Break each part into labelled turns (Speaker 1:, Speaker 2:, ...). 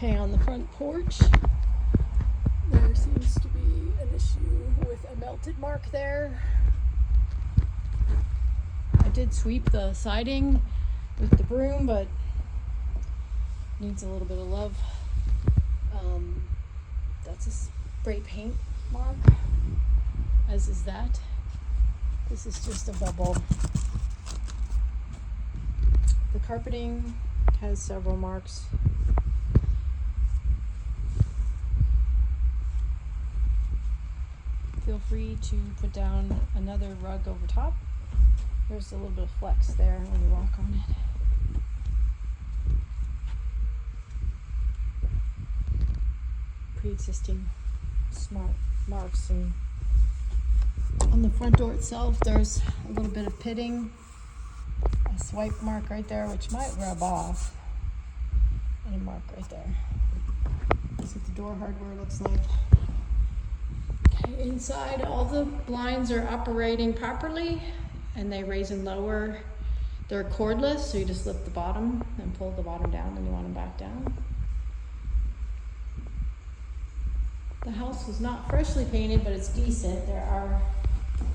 Speaker 1: Okay, on the front porch, there seems to be an issue with a melted mark there. I did sweep the siding with the broom, but needs a little bit of love. That's a spray paint mark, as is that. This is just a bubble. The carpeting has several marks. Feel free to put down another rug over top. There's a little bit of flex there when you walk on it. Pre-existing smart marks, and on the front door itself there's a little bit of pitting, a swipe mark right there which might rub off, and a mark right there. That's what the door hardware looks like. Okay, inside all the blinds are operating properly and they raise and lower. They're cordless, so you just lift the bottom and pull the bottom down when you want them back down. The house was not freshly painted, but it's decent. There are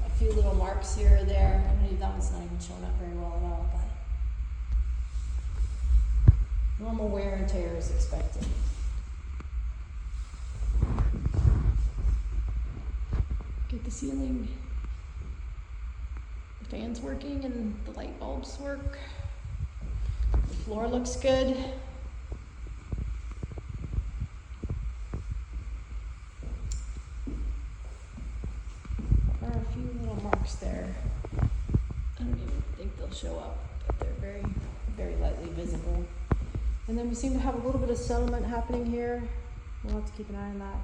Speaker 1: a few little marks here or there. I believe that one's not even showing up very well at all, but normal wear and tear is expected. Get the ceiling, the fans working and the light bulbs work. The floor looks good. There. I don't even think they'll show up, but they're very, very lightly visible. And then we seem to have a little bit of settlement happening here. We'll have to keep an eye on that.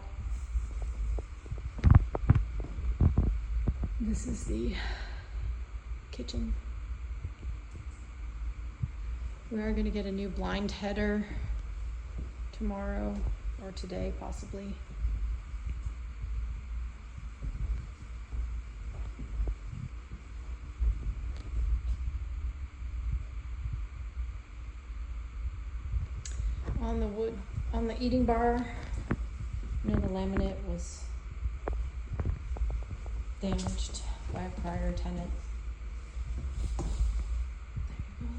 Speaker 1: This is the kitchen. We are going to get a new blind header tomorrow or today, possibly. On the wood, on the eating bar, the laminate was damaged by a prior tenant. There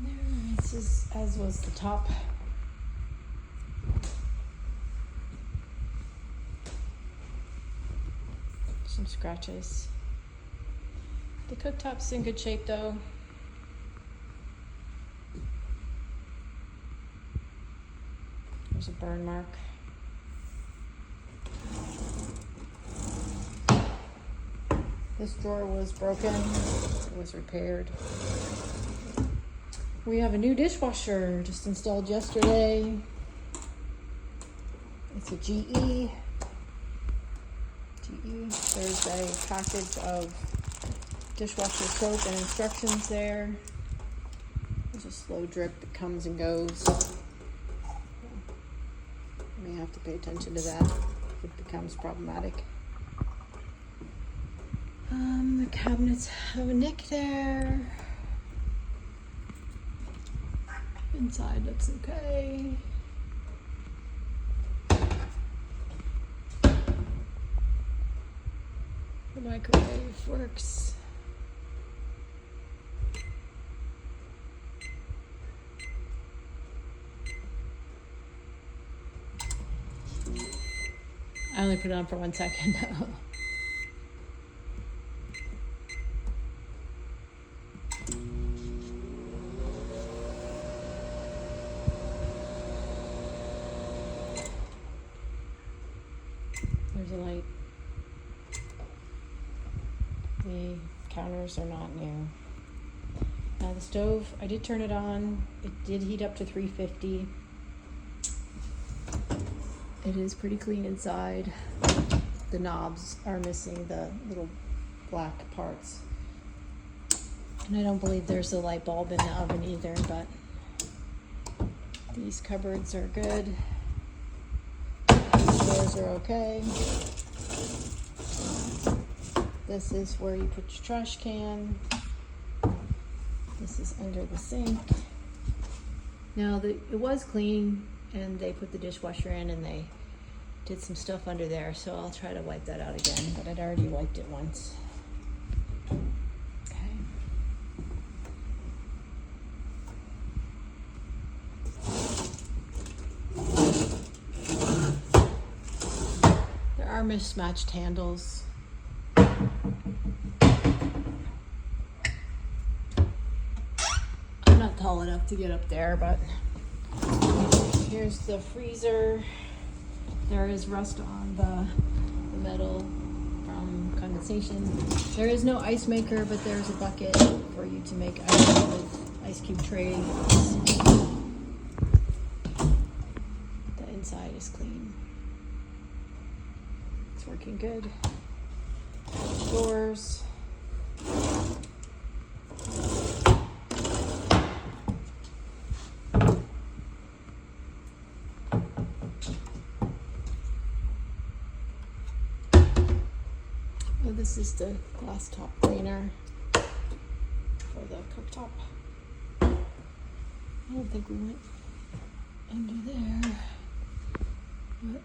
Speaker 1: you go there. This is, as was the top. Some scratches. The cooktop's in good shape though. There's a burn mark. This drawer was broken. It was repaired. We have a new dishwasher just installed yesterday. It's a GE. There's a package of dishwasher soap and instructions there. There's a slow drip that comes and goes. May have to pay attention to that if it becomes problematic. The cabinets have a nick there. Inside looks okay. The microwave works. I only put it on for 1 second though. There's a light. The counters are not new. The stove, I did turn it on. It did heat up to 350. It is pretty clean inside. The knobs are missing the little black parts. And I don't believe there's a light bulb in the oven either, but these cupboards are good. These doors are okay. This is where you put your trash can. This is under the sink. Now, it was clean. and they put the dishwasher in and they did some stuff under there, so I'll try to wipe that out again, but I'd already wiped it once. Okay. There are mismatched handles. I'm not tall enough to get up there, but here's the freezer. There is rust on the metal from condensation. There is no ice maker, but there's a bucket for you to make ice with ice cube trays. The inside is clean. It's working good. Doors. This is the glass top cleaner for the cooktop. I don't think we went under there, but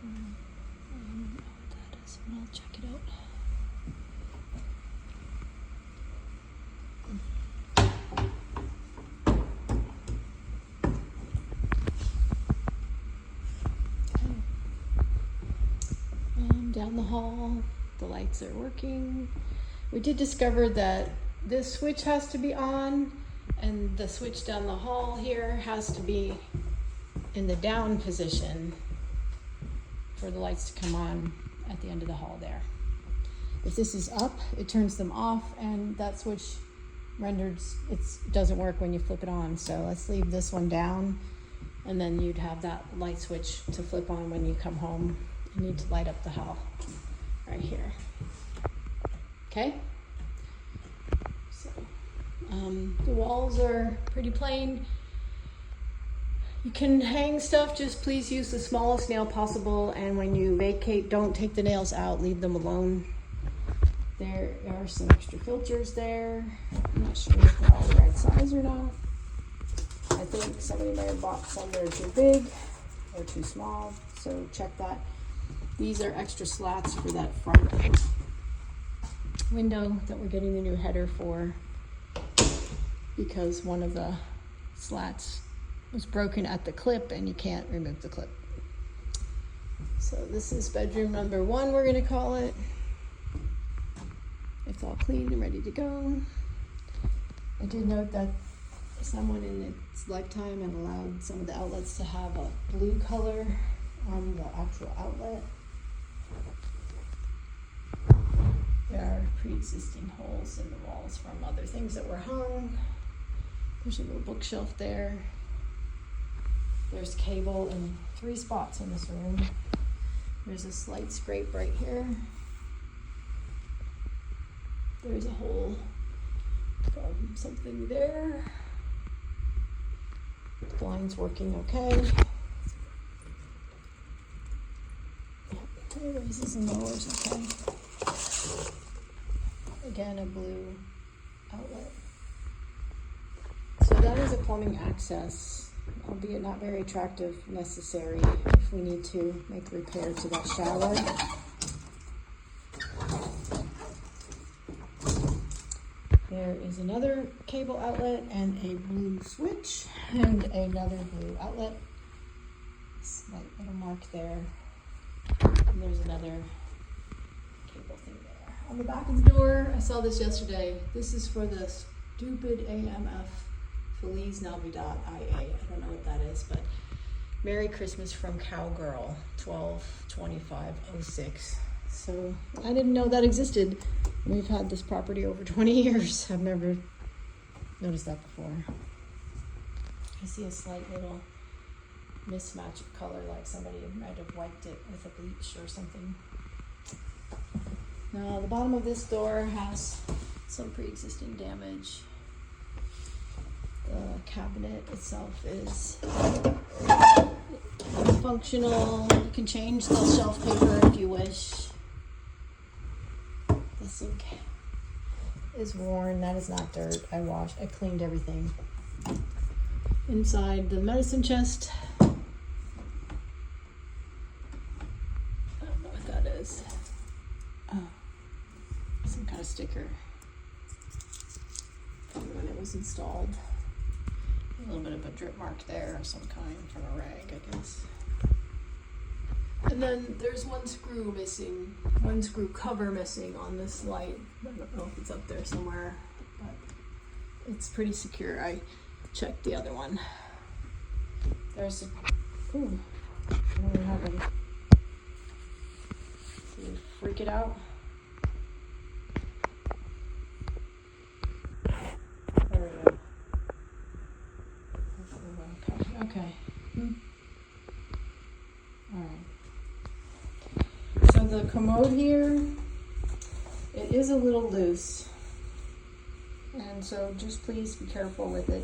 Speaker 1: I don't know what that is, but I'll check it out. Down the hall, the lights are working. We did discover that this switch has to be on, and the switch down the hall here has to be in the down position for the lights to come on at the end of the hall there. If this is up, it turns them off, and that switch it doesn't work when you flip it on. So let's leave this one down, and then you'd have that light switch to flip on when you come home. You need to light up the hall right here. Okay? So, the walls are pretty plain. You can hang stuff, just please use the smallest nail possible, and when you vacate, don't take the nails out, leave them alone. There are some extra filters there. I'm not sure if they're all the right size or not. I think somebody might have bought some that are too big or too small, so check that. These are extra slats for that front window that we're getting the new header for, because one of the slats was broken at the clip and you can't remove the clip. So this is bedroom number 1, we're gonna call it. It's all clean and ready to go. I did note that someone in its lifetime had allowed some of the outlets to have a blue color on the actual outlet. There are pre-existing holes in the walls from other things that were hung. There's a little bookshelf there. There's cable in 3 spots in this room. There's a slight scrape right here. There's a hole from something there. The blind's working okay. It raises and lowers okay. Again, a blue outlet. So that is a plumbing access, albeit not very attractive, necessary if we need to make a repair to that shower. There is another cable outlet and a blue switch and another blue outlet. Slight little mark there. And there's another cable thing there. On the back of the door, I saw this yesterday. This is for the stupid AMF Feliz Navidad IA. I don't know what that is, but Merry Christmas from Cowgirl, 12/25/06. So I didn't know that existed. We've had this property over 20 years. I've never noticed that before. I see a slight little mismatch of color, like somebody might have wiped it with a bleach or something. Now the bottom of this door has some pre-existing damage. The cabinet itself is functional. You can change the shelf paper if you wish. The sink is worn. That is not dirt. I cleaned everything. inside the medicine chest. I don't know what that is. Oh, some kind of sticker from when it was installed. A little bit of a drip mark there of some kind from a rag, I guess. And then there's one screw missing, one screw cover missing on this light. I don't know if it's up there somewhere, but it's pretty secure. I checked the other one. There's a, ooh, what do we have? Did you freak it out? There we go. Okay. All right. So the commode here, it is a little loose. And so just please be careful with it.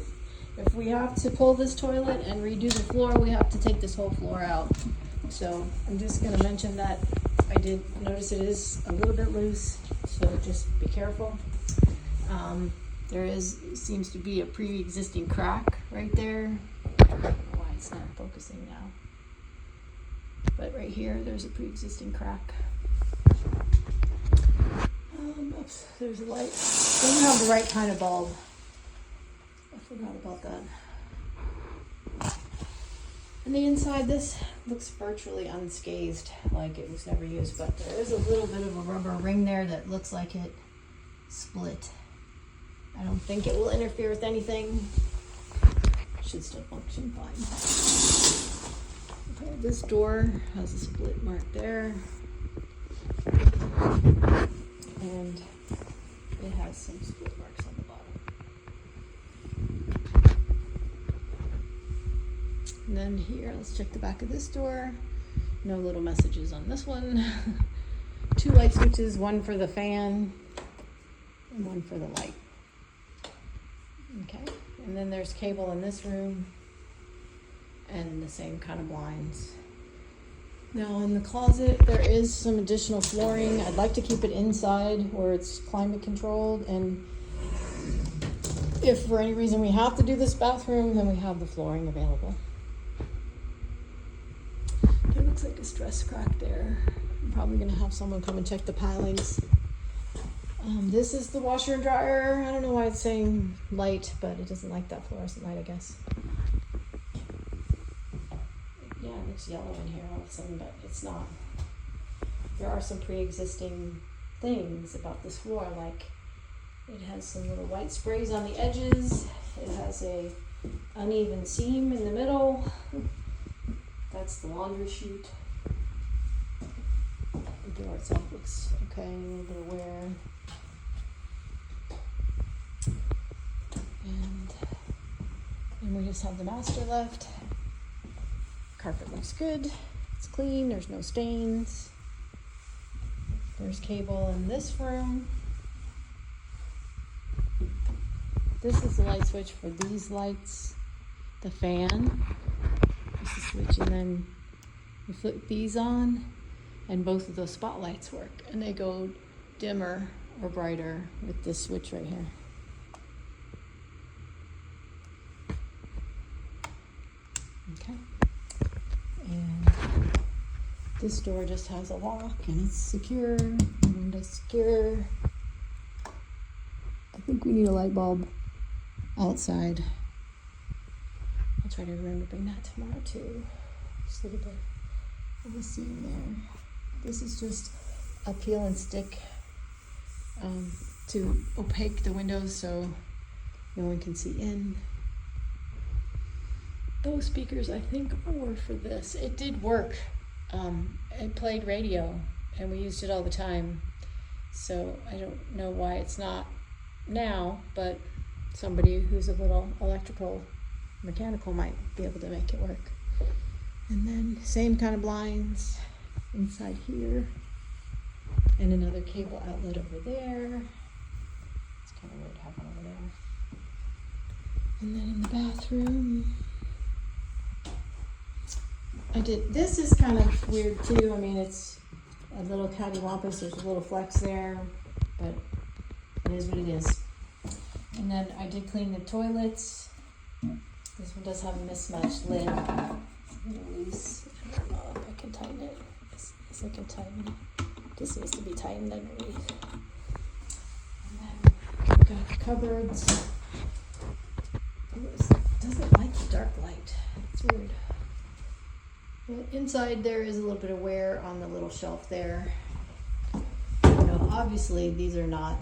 Speaker 1: If we have to pull this toilet and redo the floor, we have to take this whole floor out. So I'm just gonna mention that I did notice it is a little bit loose, so just be careful. There seems to be a pre-existing crack right there. I don't know why it's not focusing now. But right here, there's a pre-existing crack. Oops, there's a light. Doesn't have the right kind of bulb. I forgot about that. And the inside, this looks virtually unscathed, like it was never used, but there is a little bit of a rubber ring there that looks like it split. I don't think it will interfere with anything. It should still function fine. Okay, this door has a split mark there. And it has some split marks on the bottom. And then here, let's check the back of this door. No little messages on this one. 2 light switches, one for the fan and one for the light. Okay, and then there's cable in this room and the same kind of blinds. Now in the closet, there is some additional flooring. I'd like to keep it inside where it's climate controlled, and if for any reason we have to do this bathroom, then we have the flooring available. There looks like a stress crack there. I'm probably gonna have someone come and check the pilings. This is the washer and dryer. I don't know why it's saying light, but it doesn't like that fluorescent light, I guess. Yeah, it looks yellow in here all of a sudden, but it's not. There are some pre-existing things about this floor, like it has some little white sprays on the edges. It has a uneven seam in the middle. That's the laundry chute. The door itself looks okay, a little bit of wear. And we just have the master left. Carpet looks good. It's clean. There's no stains. There's cable in this room. This is the light switch for these lights. The fan. There's the switch, and then you flip these on, and both of those spotlights work, and they go dimmer or brighter with this switch right here. Okay. And this door just has a lock, and it's secure. The window's secure. I think we need a light bulb outside. I'll try to remember to bring that tomorrow too. Just a little bit of a seam there. This is just a peel and stick to opaque the windows so no one can see in. Those speakers, I think, were for this. It did work. It played radio, and we used it all the time. So I don't know why it's not now, but somebody who's a little mechanical might be able to make it work. And then same kind of blinds inside here, and another cable outlet over there. It's kind of weird to have one over there. And then in the bathroom, this is kind of weird too. I mean, it's a little cattywampus. There's a little flex there, but it is what it is. And then I did clean the toilets. The This one does have a mismatched lid. Loose. I don't know if I can tighten it. Yes, I can tighten it. This needs to be tightened underneath. And then we've got the cupboards. It doesn't like the dark light. It's weird. But inside there is a little bit of wear on the little shelf there. Obviously these are not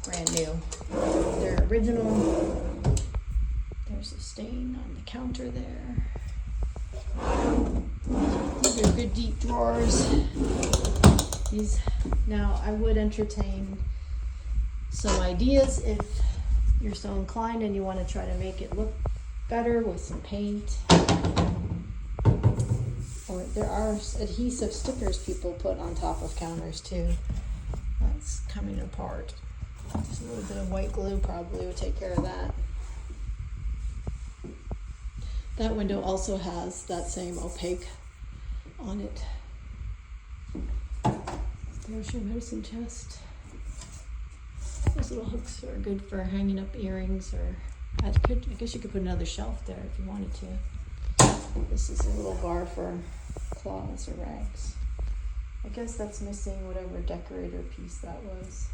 Speaker 1: brand new. They're original. There's a stain on the counter there. These are good deep drawers. Now I would entertain some ideas if you're so inclined and you want to try to make it look better with some paint. Or there are adhesive stickers people put on top of counters too. That's coming apart. Just a little bit of white glue probably would take care of that. That window also has that same opaque on it. There's your medicine chest. Those little hooks are good for hanging up earrings, or I guess you could put another shelf there if you wanted to. This is a little bar for cloths or rags. I guess that's missing whatever decorator piece that was.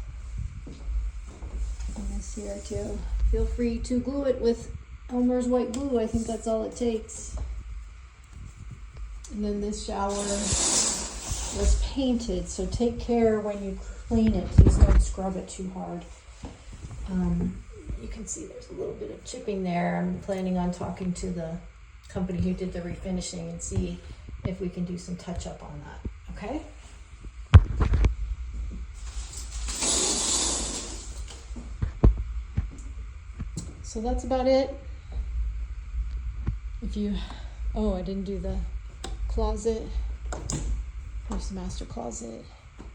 Speaker 1: And this here too. Feel free to glue it with Elmer's white glue. I think that's all it takes. And then this shower was painted, so take care when you clean it. Please don't scrub it too hard. You can see there's a little bit of chipping there. I'm planning on talking to the company who did the refinishing and see if we can do some touch up on that. Okay? So that's about it. I didn't do the closet. There's the master closet.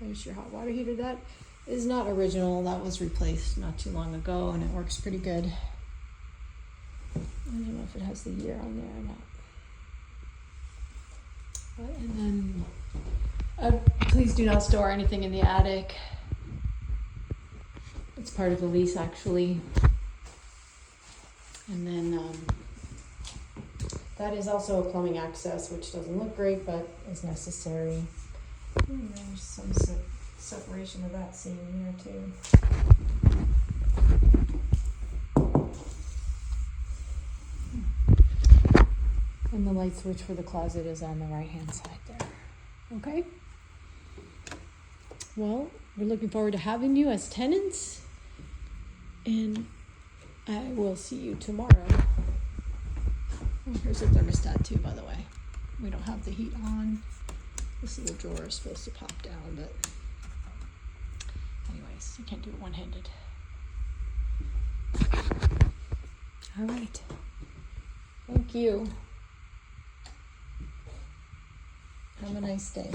Speaker 1: There's your hot water heater. That is not original. That was replaced not too long ago, and it works pretty good. I don't know if it has the year on there or not. And then, please do not store anything in the attic. It's part of the lease, actually. And then that is also a plumbing access, which doesn't look great, but is necessary. And there's some separation of that seam here too. And the light switch for the closet is on the right-hand side there. Okay? Well, we're looking forward to having you as tenants, and I will see you tomorrow. Oh, here's a thermostat too, by the way. We don't have the heat on. This little drawer is supposed to pop down, but anyways, I can't do it one-handed. All right. Thank you. Have a nice day.